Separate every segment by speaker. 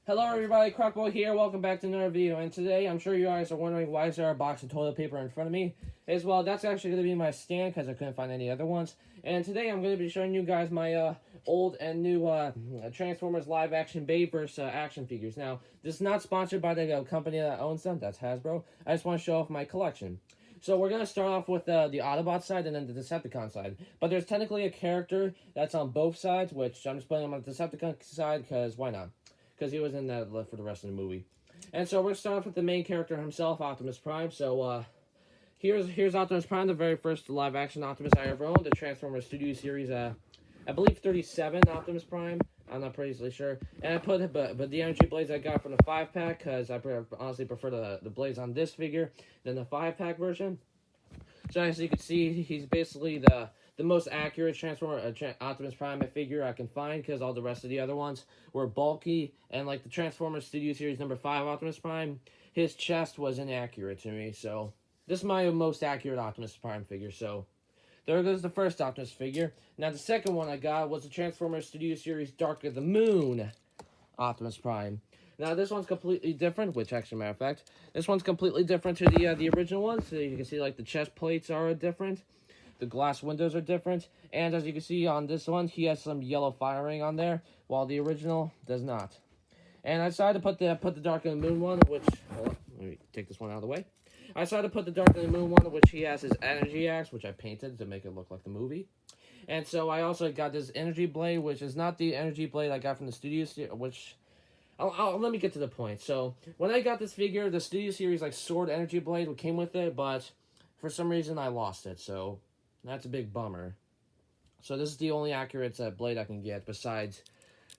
Speaker 1: Hello everybody, Crockboy here, welcome back to another video, and today I'm sure you guys are wondering why is there a box of toilet paper in front of me. Well, that's actually going to be my stand because I couldn't find any other ones. And today I'm going to be showing you guys my old and new Transformers live action bayverse action figures. Now, this is not sponsored by the company that owns them, that's Hasbro. I just want to show off my collection. So we're going to start off with the Autobot side and then the Decepticon side. But there's technically a character that's on both sides, which I'm just putting him on the Decepticon side because why not? Because he was in that for the rest of the movie. And so we're going to start off with the main character himself, Optimus Prime. So here's Optimus Prime, the very first live-action Optimus I ever owned, the Transformers Studio Series, I believe 37 Optimus Prime. I'm not pretty sure. And I put but the energy blades I got from the 5-pack, because I honestly prefer the blades on this figure than the 5-pack version. So as you can see, he's basically the most accurate Transformer Optimus Prime figure I can find, because all the rest of the other ones were bulky, and like the Transformers Studio Series number 5 Optimus Prime, his chest was inaccurate to me. So this is my most accurate Optimus Prime figure. So there goes the first Optimus figure. Now the second one I got was the Transformers Studio Series Dark of the Moon Optimus Prime. Now this one's completely different, which actually, matter of fact, this one's completely different to the original one. So you can see like the chest plates are different, the glass windows are different, and as you can see on this one, he has some yellow firing on there, while the original does not. And I decided to put the Dark of the Moon one, which let me take this one out of the way. I decided to put the Dark of the Moon one, which he has his energy axe, which I painted to make it look like the movie. And so I also got this energy blade, which is not the energy blade I got from the studio, which let me get to the point. So when I got this figure, the Studio Series like sword energy blade came with it, but for some reason I lost it. So that's a big bummer. So this is the only accurate blade I can get besides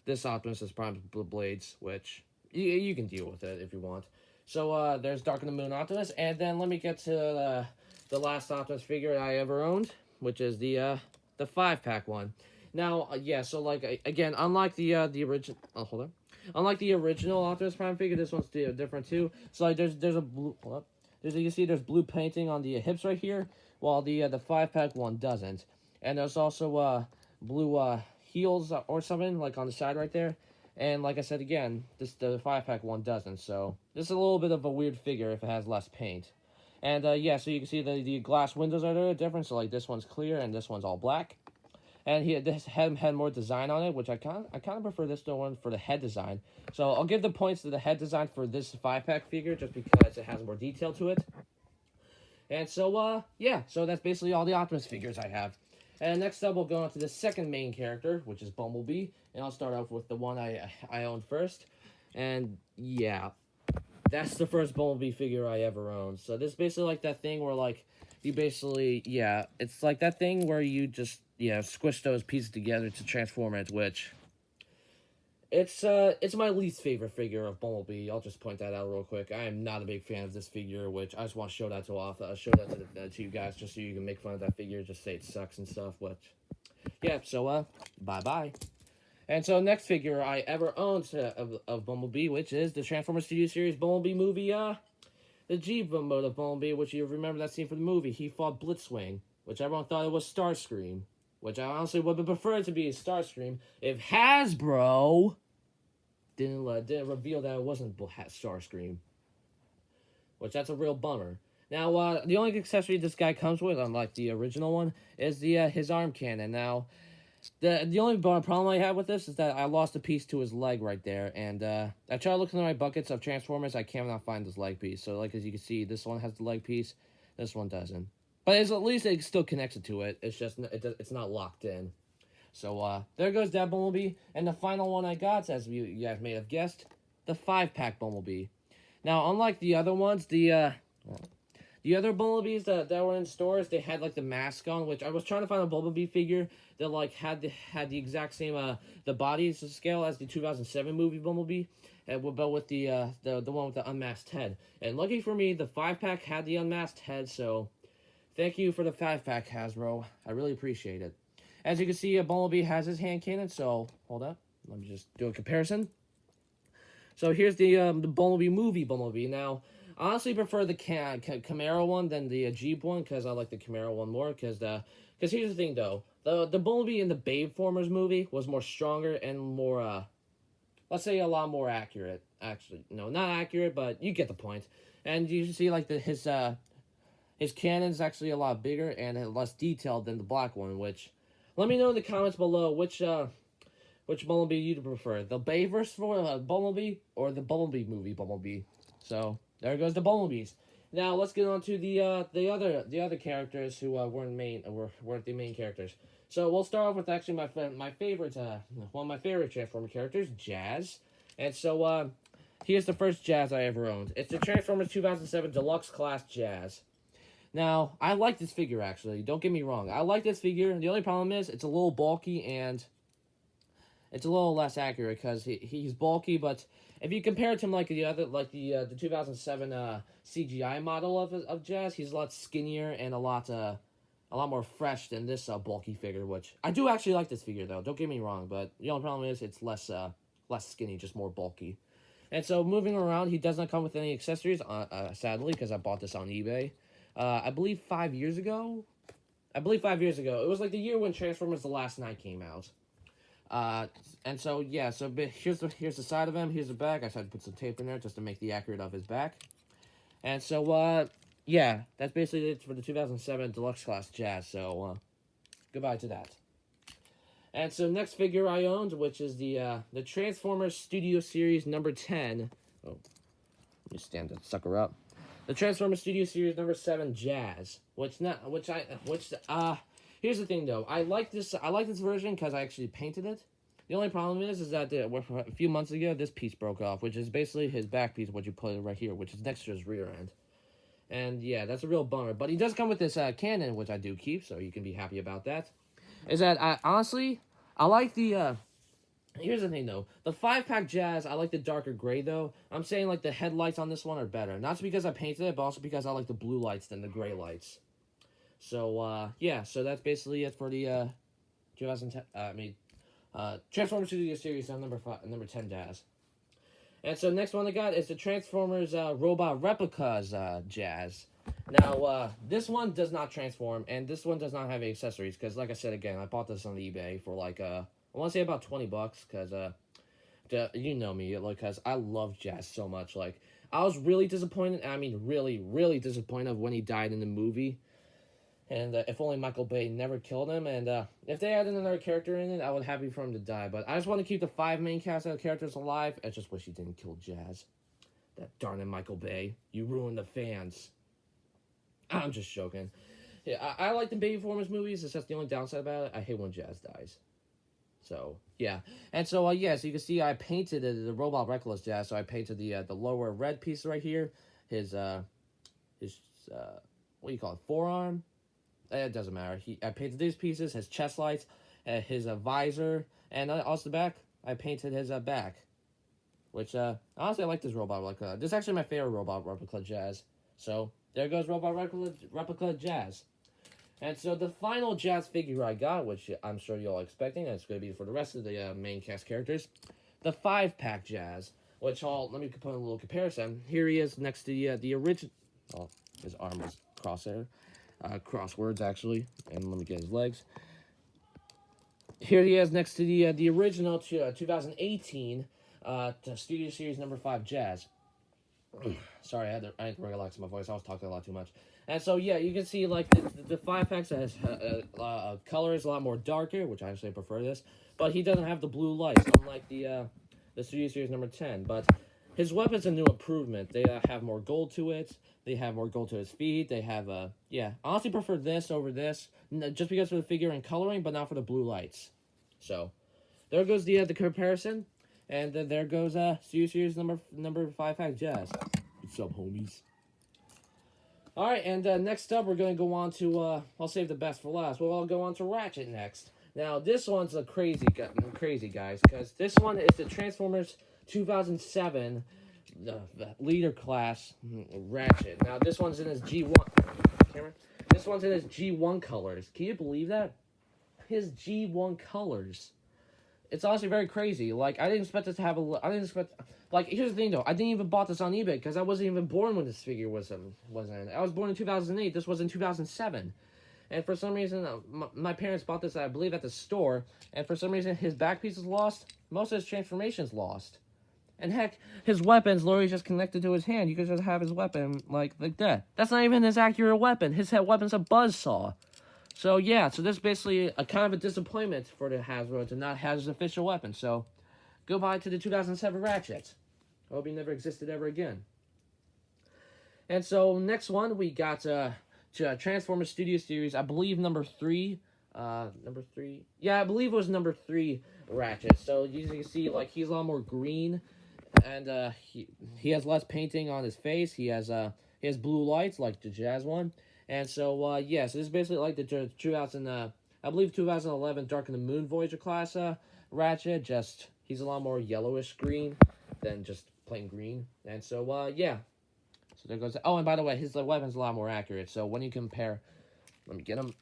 Speaker 1: this Optimus Prime blades, which you can deal with it if you want. So there's Dark of the Moon Optimus, and then let me get to the last Optimus figure I ever owned, which is the 5-pack one. Now, yeah, so like again, unlike the original, hold on. Unlike the original Optimus Prime figure, this one's different too. So like there's a blue, you can see there's blue painting on the hips right here, while the 5-pack one doesn't. And there's also blue heels or something like on the side right there. And like I said again, the 5-pack one doesn't. So this is a little bit of a weird figure if it has less paint. And yeah, so you can see the glass windows are there different. So like this one's clear and this one's all black. And this had more design on it, which I kind of prefer this one for the head design. So I'll give the points to the head design for this 5-pack figure just because it has more detail to it. And so yeah, so that's basically all the Optimus figures I have. And next up, we'll go on to the second main character, which is Bumblebee. And I'll start off with the one I owned first. And yeah, that's the first Bumblebee figure I ever owned. So this is basically like that thing where like you basically, yeah, it's like that thing where you just, yeah, squish those pieces together to transform it, which it's my least favorite figure of Bumblebee. I'll just point that out real quick. I am not a big fan of this figure, which I just want to show that to you guys just so you can make fun of that figure, just say it sucks and stuff. But yeah, so bye bye. And so next figure I ever owned of Bumblebee, which is the Transformers Studio Series Bumblebee movie, the G mode of Bumblebee, which you remember that scene from the movie. He fought Blitzwing, which everyone thought it was Starscream, which I honestly would have preferred to be Starscream if Hasbro didn't reveal that it wasn't Starscream, which that's a real bummer. Now, the only accessory this guy comes with, unlike the original one, is his arm cannon. Now, the only problem I have with this is that I lost a piece to his leg right there, and I tried looking in my buckets of Transformers, I cannot find this leg piece. So, like, as you can see, this one has the leg piece, this one doesn't. But at least it still connected to it. It's just it's not locked in. So there goes that Bumblebee, and the final one I got, as you guys may have guessed, the 5-pack Bumblebee. Now, unlike the other ones, the other Bumblebees that were in stores, they had like the mask on, which I was trying to find a Bumblebee figure that like had the exact same the body scale as the 2007 movie Bumblebee, but with the one with the unmasked head. And lucky for me, the 5-pack had the unmasked head, so thank you for the 5-pack, Hasbro. I really appreciate it. As you can see, Bumblebee has his hand cannon, so hold up, let me just do a comparison. So here's the Bumblebee movie Bumblebee. Now, I honestly prefer the Camaro one than the Jeep one, because I like the Camaro one more, because here's the thing, though. The Bumblebee in the Bayformers movie was more stronger and more let's say a lot more accurate. Actually, no, not accurate, but you get the point. And you see like his cannon's actually a lot bigger and less detailed than the black one. Which, let me know in the comments below which Bumblebee you prefer, the bayverse for Bumblebee or the Bumblebee movie Bumblebee. So there goes the Bumblebees. Now let's get on to the other characters who weren't the main characters. So we'll start off with actually my favorite one of my favorite Transformer characters, Jazz. And so here's the first Jazz I ever owned. It's the Transformers 2007 Deluxe Class Jazz. Now I like this figure actually. Don't get me wrong. I like this figure. The only problem is it's a little bulky and it's a little less accurate because he's bulky, but if you compare it to like the 2007 CGI model of Jazz, he's a lot skinnier and a lot more fresh than this bulky figure. Which I do actually like this figure though. Don't get me wrong, but the only problem is it's less skinny, just more bulky. And so moving around, he does not come with any accessories, sadly, because I bought this on eBay. I believe 5 years ago. It was like the year when Transformers: The Last Night came out. And so yeah, so here's the side of him, here's the back. I tried to put some tape in there just to make the accurate of his back. And so yeah, that's basically it for the 2007 Deluxe Class Jazz. So goodbye to that. And so next figure I owned, which is the Transformers Studio Series number 10. Oh, let me stand that sucker up. The Transformers Studio Series number 7 Jazz, here's the thing though. I like this version because I actually painted it. The only problem is that a few months ago this piece broke off, which is basically his back piece, what you put right here, which is next to his rear end. And yeah, that's a real bummer. But he does come with this cannon, which I do keep, so you can be happy about that. Is that I like the here's the thing though. The 5-pack Jazz, I like the darker gray though. I'm saying like the headlights on this one are better. Not because I painted it, but also because I like the blue lights than the gray lights. So yeah, so that's basically it for the Transformers Studio Series on number 10 Jazz. And so next one I got is the Transformers Robot Replicas Jazz. Now this one does not transform, and this one does not have any accessories because, like I said again, I bought this on eBay for like I want to say about $20 because you know me, like, because I love Jazz so much. Like, I was really disappointed. I mean, really, really disappointed when he died in the movie. And if only Michael Bay never killed him. And if they added another character in it, I would be happy for him to die. But I just want to keep the 5 main cast of characters alive. I just wish he didn't kill Jazz. That darn it, Michael Bay. You ruined the fans. I'm just joking. Yeah, I like the Baby Formers movies. It's just the only downside about it. I hate when Jazz dies. So, yeah. And so, yeah, so you can see I painted the Robot Reckless Jazz. So I painted the lower red piece right here. His what do you call it, forearm? It doesn't matter. I painted these pieces, his chest lights, his visor, and also the back, I painted his back. Which, honestly, I like this robot replica. This is actually my favorite robot replica Jazz. So, there goes Robot Replica Jazz. And so the final Jazz figure I got, which I'm sure you're all expecting, and it's going to be for the rest of the main cast characters, the 5-pack Jazz, which let me put a little comparison. Here he is next to the original, oh, his arm is crosswords actually, and let me get his legs. Here he is next to the original 2018 Studio Series number 5 Jazz. Sorry, I had to relax my voice. I was talking a lot too much. And so, yeah, you can see, like, the 5-packs has color is a lot more darker, which I actually prefer this. But he doesn't have the blue lights, unlike the Studio Series number 10. But his weapon's a new improvement. They have more gold to it. They have more gold to his feet. They have, yeah. I honestly prefer this over this, just because of the figure and coloring, but not for the blue lights. So, there goes the comparison. And then there goes Studio Series number 5-pack Jazz. What's up, homies? Alright, and next up we're going to go on to, I'll save the best for last. Well, I'll go on to Ratchet next. Now, this one's a crazy guys, because this one is the Transformers 2007 leader class Ratchet. Now, this one's in his G1. Camera? This one's in his G1 colors. Can you believe that? His G1 colors. It's honestly very crazy. Like, I didn't expect this to have like, here's the thing, though. I didn't even bought this on eBay, because I wasn't even born when this figure was in. I was born in 2008. This was in 2007. And for some reason, my parents bought this, I believe, at the store. And for some reason, his back piece is lost. most of his transformation's lost. And heck, his weapon's literally just connected to his hand. You could just have his weapon like that. That's not even his accurate weapon. His weapon's a buzzsaw. So yeah, so this is basically a kind of a disappointment for the Hasbro to not have his official weapon. So goodbye to the 2007 Ratchet. I hope he never existed ever again. And so next one we got Transformers Studio Series, I believe number 3. Yeah, I believe it was number 3 Ratchet. So you can see like he's a lot more green, and he has less painting on his face. He has blue lights like the Jazz one. And so yeah, so this is basically like the 2011 Dark of the Moon Voyager class Ratchet. Just he's a lot more yellowish green than just plain green. And so yeah. So there goes. Oh, and by the way, his weapon's a lot more accurate. So when you compare, let me get him.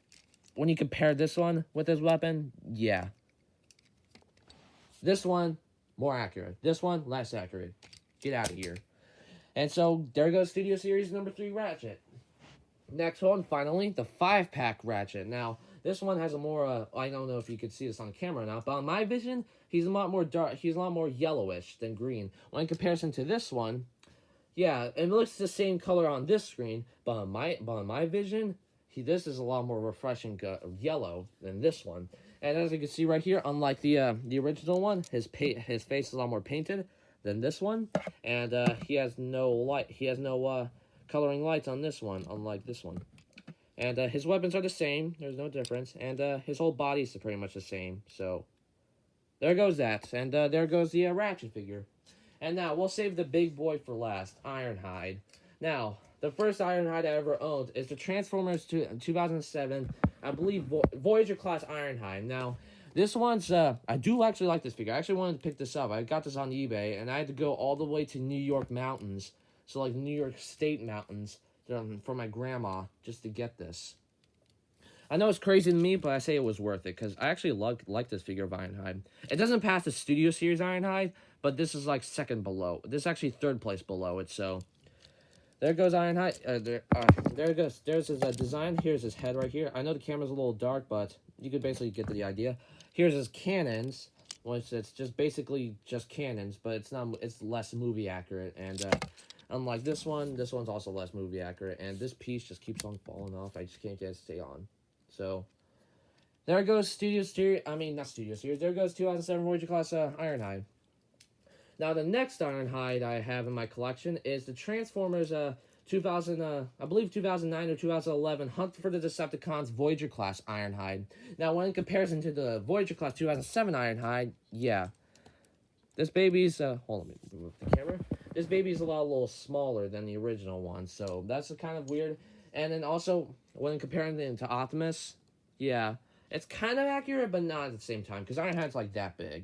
Speaker 1: When you compare this one with his weapon, yeah. This one, more accurate. This one, less accurate. Get out of here. And so there goes Studio Series number 3 Ratchet. Next one, finally, the 5-pack Ratchet. Now, this one has a more, I don't know if you could see this on camera now, but on my vision, he's a lot more dark. He's a lot more yellowish than green. When in comparison to this one, yeah, it looks the same color on this screen, but on my vision, this is a lot more refreshing yellow than this one. And as you can see right here, unlike the original one, his face is a lot more painted than this one, and he has no light. He has no coloring lights on this one, unlike this one. And his weapons are the same. There's no difference, and his whole body's pretty much the same. So there goes that, and there goes the Ratchet figure. And now, we'll save the big boy for last, Ironhide. Now, the first Ironhide I ever owned is the Transformers 2007, I believe, Voyager class Ironhide. Now, this one's, I do actually like this figure. I actually wanted to pick this up. I got this on eBay, and I had to go all the way to New York mountains, so like New York State mountains, for my grandma, just to get this. I know it's crazy to me, but I say it was worth it, because I actually like this figure of Ironhide. It doesn't pass the Studio Series Ironhide, but this is like second below. This is actually third place below it, so there goes Ironhide. There it goes. There's his design. Here's his head right here. I know the camera's a little dark, but you could basically get the idea. Here's his cannons, which it's just basically just cannons, but it's less movie accurate. And unlike this one's also less movie accurate. And this piece just keeps on falling off. I just can't get it to stay on. So there goes Studio Series. I mean, not Studio Series. There goes 2007 Voyager class Ironhide. Now, the next Ironhide I have in my collection is the Transformers 2000, I believe 2009 or 2011 Hunt for the Decepticons Voyager class Ironhide. Now, when in comparison to the Voyager class 2007 Ironhide, yeah, this baby's hold on, let me move the camera. This baby's a little smaller than the original one, so that's kind of weird. And then also, when comparing it to Optimus, yeah, it's kind of accurate, but not at the same time, because Ironhide's like that big.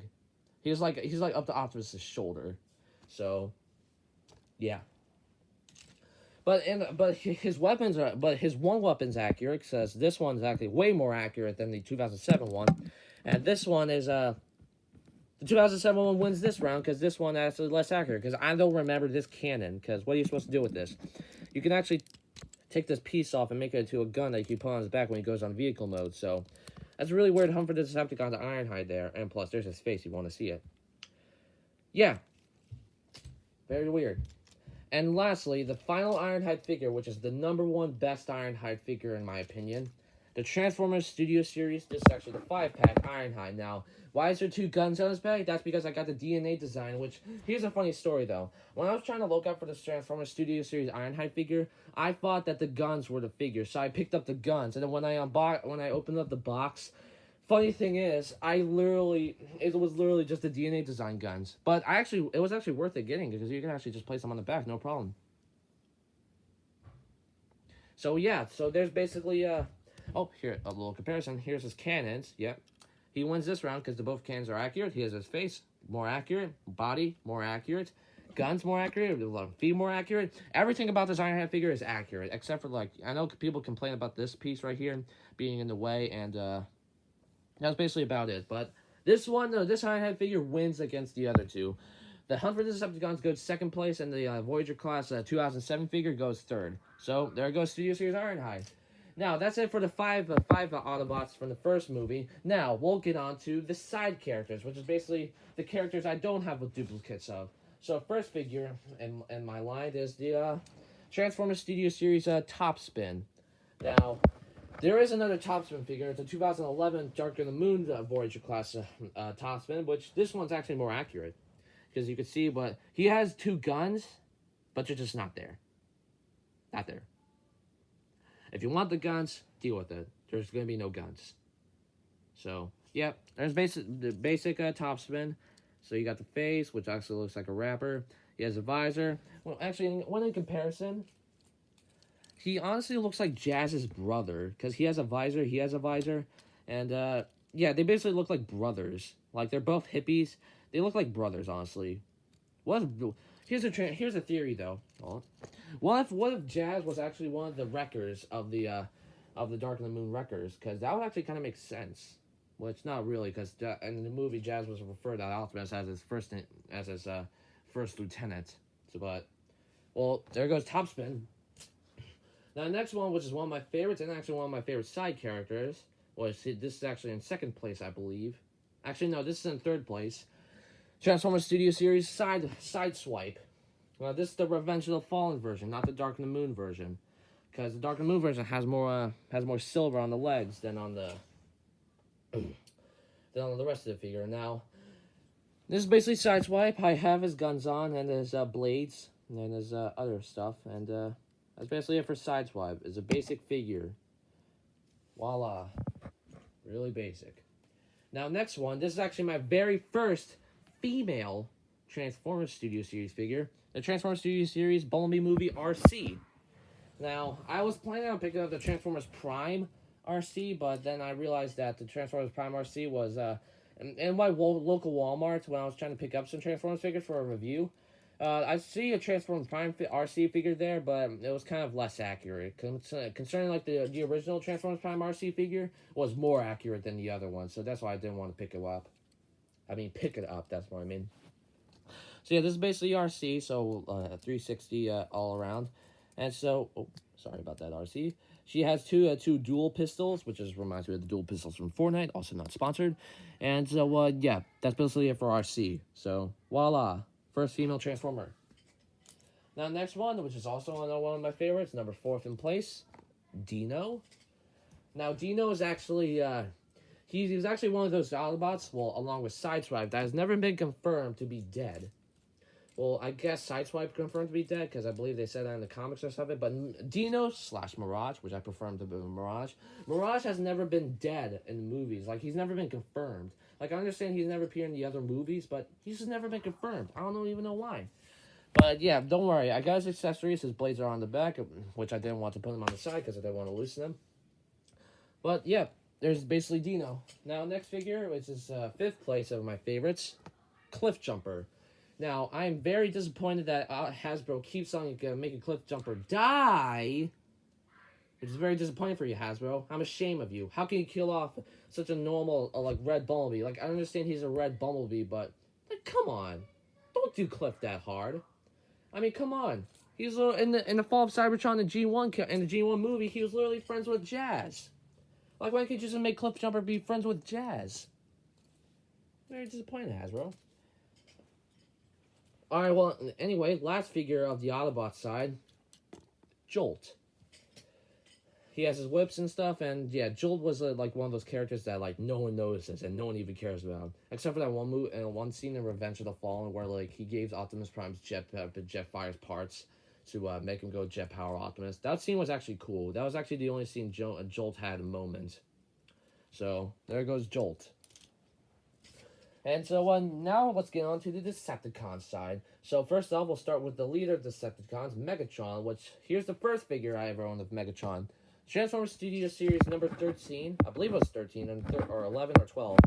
Speaker 1: He's like up to Optimus's shoulder, so yeah. But his weapons are, but his one weapon's accurate, because this one's actually way more accurate than the 2007 one, and this one is the 2007 one wins this round because this one is actually less accurate. Because I don't remember this cannon. Because what are you supposed to do with this? You can actually take this piece off and make it into a gun that you can put on his back when he goes on vehicle mode. So that's a really weird Hunt for the Decepticon to Ironhide there. And plus, there's his face. You want to see it. Yeah. Very weird. And lastly, the final Ironhide figure, which is the #1 best Ironhide figure in my opinion. The Transformers Studio Series. This is actually the 5-pack Ironhide. Now, why is there 2 guns on his back? That's because I got the DNA design, which, here's a funny story, though. When I was trying to look up for this Transformers Studio Series Ironhide figure, I thought that the guns were the figure, so I picked up the guns. And then when I opened up the box, funny thing is, it was literally just the DNA design guns. But it was actually worth it getting, because you can actually just place them on the back, no problem. So, yeah, so there's basically, oh, here, a little comparison. Here's his cannons. Yep. He wins this round because both cannons are accurate. He has his face more accurate. Body more accurate. Guns more accurate. Feet more accurate. Everything about this Ironhide figure is accurate. Except for, like, I know people complain about this piece right here being in the way. And that's basically about it. But this Ironhide figure wins against the other two. The Hunt for the Decepticons goes second place. And the Voyager class 2007 figure goes third. So there goes Studio Series Ironhide. Now, that's it for the five Autobots from the first movie. Now, we'll get on to the side characters, which is basically the characters I don't have duplicates of. So, first figure in my line is the Transformers Studio Series Top Spin. Now, there is another Top Spin figure. It's a 2011 Darker Than the Moon Voyager class Top Spin, which this one's actually more accurate. Because you can see, but he has two guns, but they're just not there. Not there. If you want the guns, deal with it. There's going to be no guns. So, yeah, there's the basic top spin. So you got the face, which actually looks like a wrapper. He has a visor. Well, actually, when in comparison, he honestly looks like Jazz's brother. Because he has a visor, he has a visor. And, yeah, they basically look like brothers. Like, they're both hippies. They look like brothers, honestly. Here's a theory, though. What if Jazz was actually one of the wreckers of the Dark of the Moon wreckers? Because that would actually kind of make sense. Well, it's not really, because in the movie, Jazz was referred to Optimus as his first lieutenant. So, but, well, there goes Top Spin. Now, the next one, which is one of my favorites, and actually one of my favorite side characters, this is actually in second place, I believe. Actually, no, this is in third place. Transformers Studio Series Sideswipe. Well, this is the Revenge of the Fallen version, not the Dark of the Moon version, because the Dark of the Moon version has more silver on the legs than on the rest of the figure. Now, this is basically Sideswipe. I have his guns on and his blades and his other stuff, and that's basically it for Sideswipe. It's a basic figure. Voila, really basic. Now, next one. This is actually my very first female Transformers Studio Series figure. The Transformers Studio Series Bumblebee movie RC. Now, I was planning on picking up the Transformers Prime RC, but then I realized that the Transformers Prime RC was in my local Walmart when I was trying to pick up some Transformers figures for a review. I see a Transformers Prime RC figure there, but it was kind of less accurate. Concerning like the original Transformers Prime RC figure was more accurate than the other one, so that's why I didn't want to pick it up. Pick it up, that's what I mean. So yeah, this is basically RC, so 360 all around. And so, sorry about that, RC. She has two dual pistols, which reminds me of the dual pistols from Fortnite, also not sponsored. And so, yeah, that's basically it for RC. So, voila, first female Transformer. Now, next one, which is also one of my favorites, number 4th in place, Dino. Now, Dino is actually, he's actually one of those Autobots, well, along with Sideswipe, that has never been confirmed to be dead. Well, I guess Sideswipe confirmed to be dead, because I believe they said that in the comics or something, but Dino / Mirage, which I prefer him to be Mirage, Mirage has never been dead in the movies. Like, he's never been confirmed. Like, I understand he's never appeared in the other movies, but he's just never been confirmed. I don't even know why. But, yeah, don't worry. I got his accessories. His blades are on the back, which I didn't want to put them on the side, because I didn't want to loosen them. But, yeah, there's basically Dino. Now, next figure, which is 5th place of my favorites, Cliff Jumper. Now, I'm very disappointed that Hasbro keeps on making Cliff Jumper die. Which is very disappointing for you, Hasbro. I'm ashamed of you. How can you kill off such a normal, red Bumblebee? Like, I understand he's a red Bumblebee, but, like, come on. Don't do Cliff that hard. I mean, come on. He's in the Fall of Cybertron, in the G1 movie, he was literally friends with Jazz. Like, why can't you just make Cliff Jumper be friends with Jazz? Very disappointed, Hasbro. Alright, well, anyway, last figure of the Autobot side, Jolt. He has his whips and stuff, and yeah, Jolt was one of those characters that no one notices and no one even cares about, except for that one scene in Revenge of the Fallen where he gave Optimus Prime's Jetfire's parts to make him go Jet Power Optimus. That scene was actually cool. That was actually the only scene Jolt had a moment. So there goes Jolt. And so now let's get on to the Decepticon side. So first off, we'll start with the leader of Decepticons, Megatron, which here's the first figure I ever owned of Megatron. Transformers Studio Series number 13, I believe it was 13, or 11 or 12.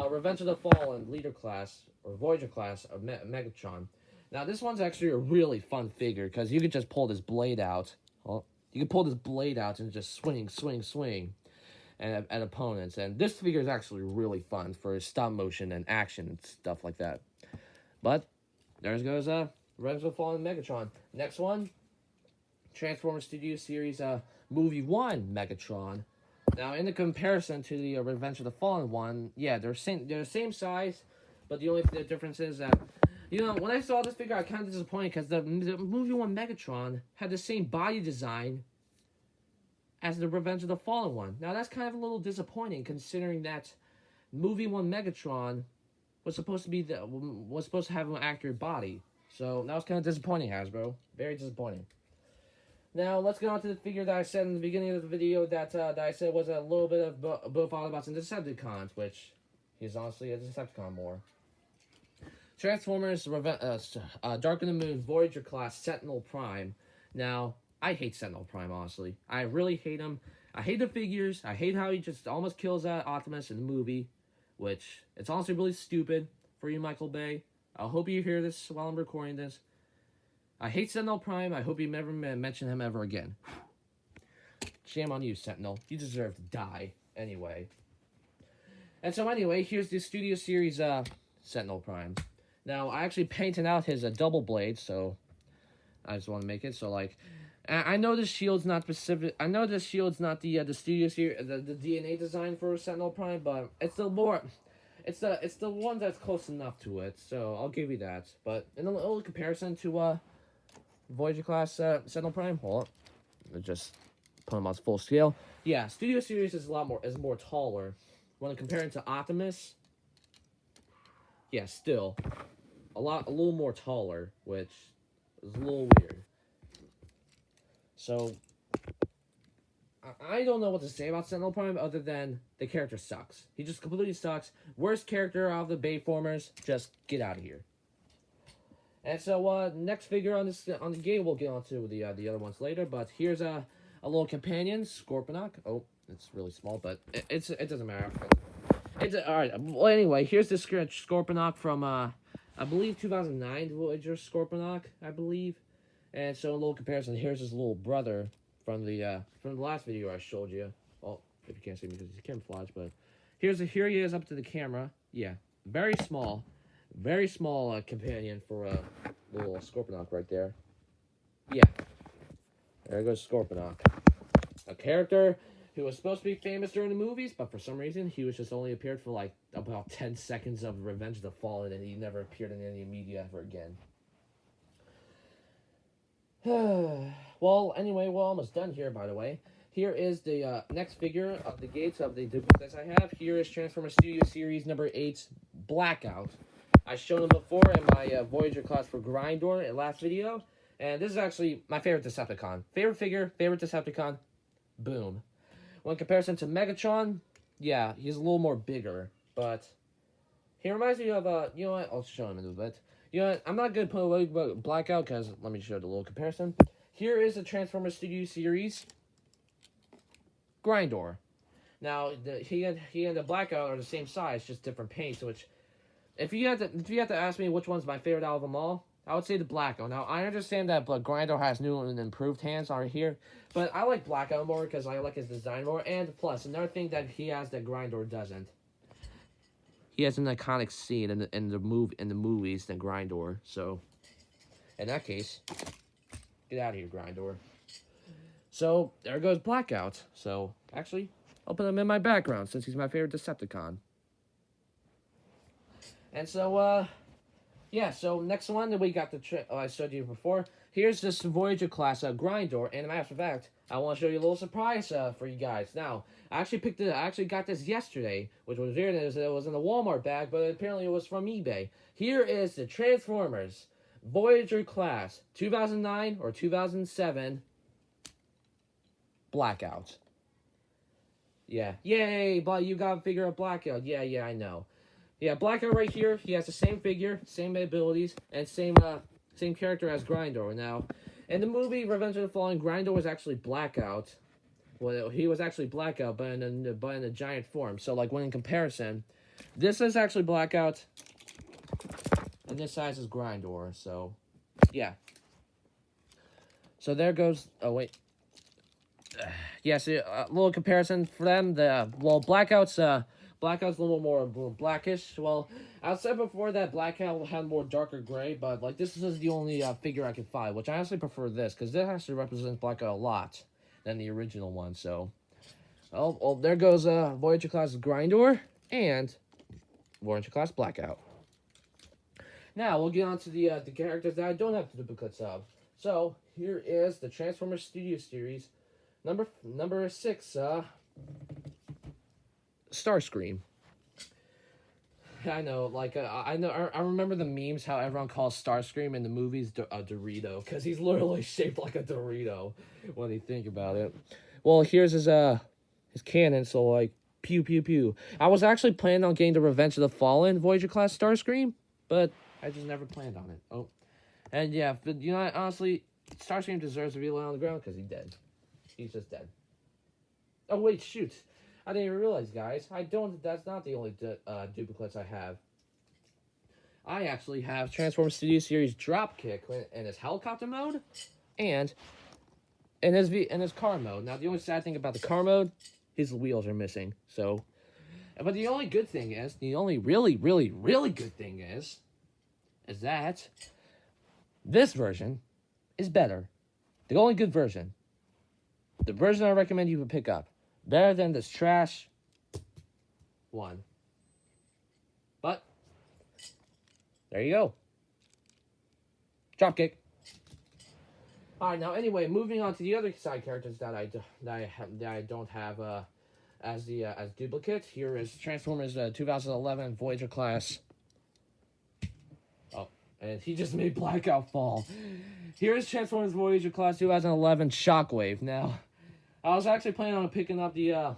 Speaker 1: Revenge of the Fallen leader class, or Voyager class of Megatron. Now this one's actually a really fun figure, because you could just pull this blade out. Well, you can pull this blade out and just swing. At opponents, and this figure is actually really fun for stop motion and action and stuff like that. But there goes Revenge of the Fallen Megatron. Next one, Transformers Studio Series movie 1 Megatron. Now, in the comparison to the Revenge of the Fallen one, yeah, they're the same size, but the only difference is that, when I saw this figure, I kind of disappointed because the movie 1 Megatron had the same body design as the Revenge of the Fallen one. Now, that's kind of a little disappointing considering that movie 1 Megatron was supposed to have an accurate body. So that was kind of disappointing, Hasbro. Very disappointing. Now let's get on to the figure that I said in the beginning of the video that I said was a little bit of both Autobots and Decepticons, which he's honestly a Decepticon more. Transformers, Dark of the Moon, Voyager class, Sentinel Prime. Now, I hate Sentinel Prime, honestly. I really hate him. I hate the figures. I hate how he just almost kills Optimus in the movie, which it's honestly really stupid for you, Michael Bay. I hope you hear this while I'm recording this. I hate Sentinel Prime. I hope you never mention him ever again. Shame on you, Sentinel. You deserve to die anyway. And so anyway, here's the Studio Series Sentinel Prime. Now, I actually painted out his double blade, so I just want to make it. So, like, I know the shield's not specific. I know the shield's not the Studio Series, the DNA design for Sentinel Prime, but it's the more... It's the one that's close enough to it, so I'll give you that. But in a little comparison to Voyager class Sentinel Prime, hold on, just put him on full scale. Yeah, Studio Series is more taller. When comparing to Optimus, yeah, still a little more taller, which is a little weird. So I don't know what to say about Sentinel Prime other than the character sucks. He just completely sucks. Worst character out of the Bayformers. Just get out of here. And so, next figure on the game, we'll get onto the other ones later. But here's a little companion, Scorponok. Oh, it's really small, but it doesn't matter. It's all right. Well, anyway, here's the Scorponok from I believe 2009 Voyager Scorponok, I believe. And so a little comparison. Here's his little brother from the last video I showed you. Well, if you can't see me because he's camouflage, but here he is up to the camera. Yeah, very small companion for a little Scorponok right there. Yeah, there goes Scorponok, a character who was supposed to be famous during the movies, but for some reason he was just only appeared for like about 10 seconds of Revenge of the Fallen, and he never appeared in any media ever again. Well, anyway, we're almost done here, by the way. Here is the next figure of the gates of the duplicates I have. Here is Transformers Studio Series number 8, Blackout. I showed him before in my Voyager class for Grindor in last video. And this is actually my favorite Decepticon. Favorite figure, favorite Decepticon, boom. When comparison to Megatron, yeah, he's a little more bigger. But he reminds me of, you know what, I'll show him in a little bit. You know what, I'm not going to put away Blackout because let me show the little comparison. Here is the Transformers Studio Series Grindor. Now, he and the Blackout are the same size, just different paints. Which, if you had to ask me which one's my favorite out of them all, I would say the Blackout. Now, I understand that Grindor has new and improved hands on here, but I like Blackout more because I like his design more. And plus, another thing that he has that Grindor doesn't. He has an iconic scene in the movies than Grindor. So, in that case, get out of here, Grindor. So, there goes Blackout. So, actually, I'll put him in my background since he's my favorite Decepticon. And so, yeah, so next one that we got I showed you before. Here's this Voyager class Grindor. And as a matter of fact, I want to show you a little surprise for you guys. Now, I actually got this yesterday, which was weird. It was in a Walmart bag, but apparently it was from eBay. Here is the Transformers Voyager class 2009 or 2007 Blackout. Yeah, yay! But you got to figure out Blackout. Yeah, I know. Yeah, Blackout right here. He has the same figure, same abilities, and same character as Grindor. Now, in the movie Revenge of the Fallen, Grindor was actually Blackout. Well, he was actually Blackout, but in a giant form. So, like, when in comparison, this is actually Blackout, and this size is Grindor. So, yeah. So there goes. Oh wait. Yeah, so a little comparison for them. Blackout's a little more blackish. Well, I said before that Blackout had more darker gray, but like this is the only figure I could find, which I honestly prefer this because this actually represents Blackout a lot. than the original one. So, oh, there goes Voyager class Grindor and Voyager class Blackout. Now we'll get on to the characters that I don't have duplicates of. So here is the Transformers Studio Series number 6, Starscream. I know, like I remember the memes how everyone calls Starscream in the movies a Dorito because he's literally shaped like a Dorito when you think about it. Well, here's his cannon, so like pew pew pew. I was actually planning on getting the Revenge of the Fallen Voyager class Starscream, but I just never planned on it. Oh, and yeah, but you know, honestly, Starscream deserves to be laying on the ground because he's dead. He's just dead. Oh wait, shoot. I didn't even realize, guys. That's not the only duplicates I have. I actually have Transformers Studio Series Dropkick in his helicopter mode, and in his car mode. Now, the only sad thing about the car mode, his wheels are missing. So, but the only good thing is, the only really good thing is that this version is better. The only good version. The version I recommend you would pick up. Better than this trash one. But there you go. Dropkick. Alright, now anyway, moving on to the other side characters that I don't have as duplicates. Here is Transformers 2011 Voyager class. Oh, and he just made Blackout fall. Here is Transformers Voyager class 2011 Shockwave. Now, I was actually planning on picking up the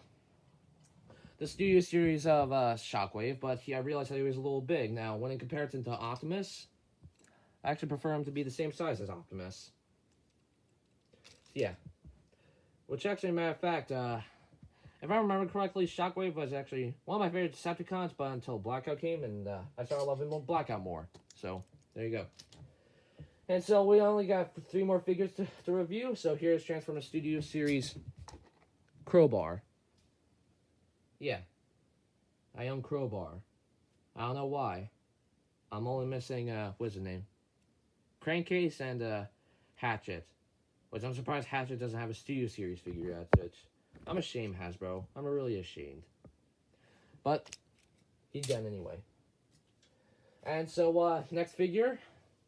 Speaker 1: Studio Series of Shockwave, but I realized that he was a little big. Now, when in comparison to Optimus, I actually prefer him to be the same size as Optimus. Yeah. Which actually, matter of fact, if I remember correctly, Shockwave was actually one of my favorite Decepticons, but until Blackout came, and I started loving Blackout more. So, there you go. And so, we only got 3 more figures to review. So, here's Transformers Studio Series Crowbar. Yeah. I own Crowbar. I don't know why. I'm only missing, what's his name? Crankcase and, Hatchet. Which I'm surprised Hatchet doesn't have a Studio Series figure yet. Which I'm ashamed, Hasbro. I'm really ashamed. But he's done anyway. And so next figure,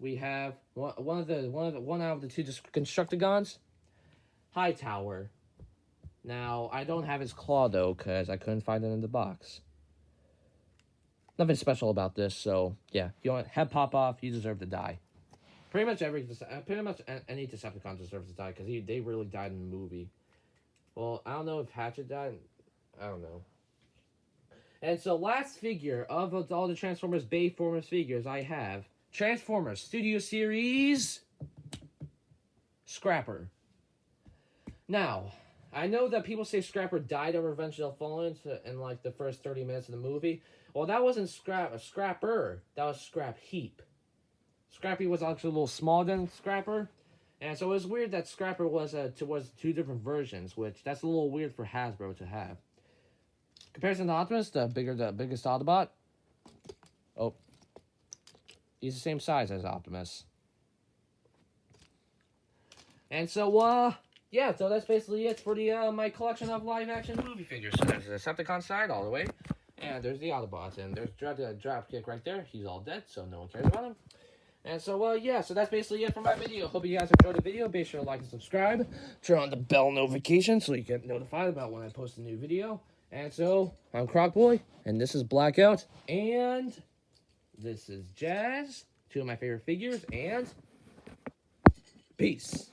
Speaker 1: we have one out of the 2 Constructicons, Hightower. Now I don't have his claw though, cause I couldn't find it in the box. Nothing special about this, so yeah. If you want head pop off, you deserve to die. Pretty much any Decepticon deserves to die because they really died in the movie. Well, I don't know if Hatchet died. I don't know. And so, last figure of all the Transformers Bayformers figures, I have Transformers Studio Series Scrapper. Now, I know that people say Scrapper died in Revenge of the Fallen in like the first 30 minutes of the movie. Well, that wasn't Scrapper. That was Scrap Heap. Scrappy was actually a little smaller than Scrapper. And so it was weird that Scrapper was 2 different versions, which that's a little weird for Hasbro to have. Comparison to Optimus, the biggest Autobot. Oh. He's the same size as Optimus. And so, yeah, so that's basically it for the my collection of live-action movie figures. So there's the Decepticon side all the way, and there's the Autobots, and there's Dropkick right there. He's all dead, so no one cares about him. And so, yeah, so that's basically it for my video. Hope you guys enjoyed the video. Be sure to like and subscribe. Turn on the bell notification so you get notified about when I post a new video. And so, I'm Crocboy, and this is Blackout, and this is Jazz, 2 of my favorite figures, and peace.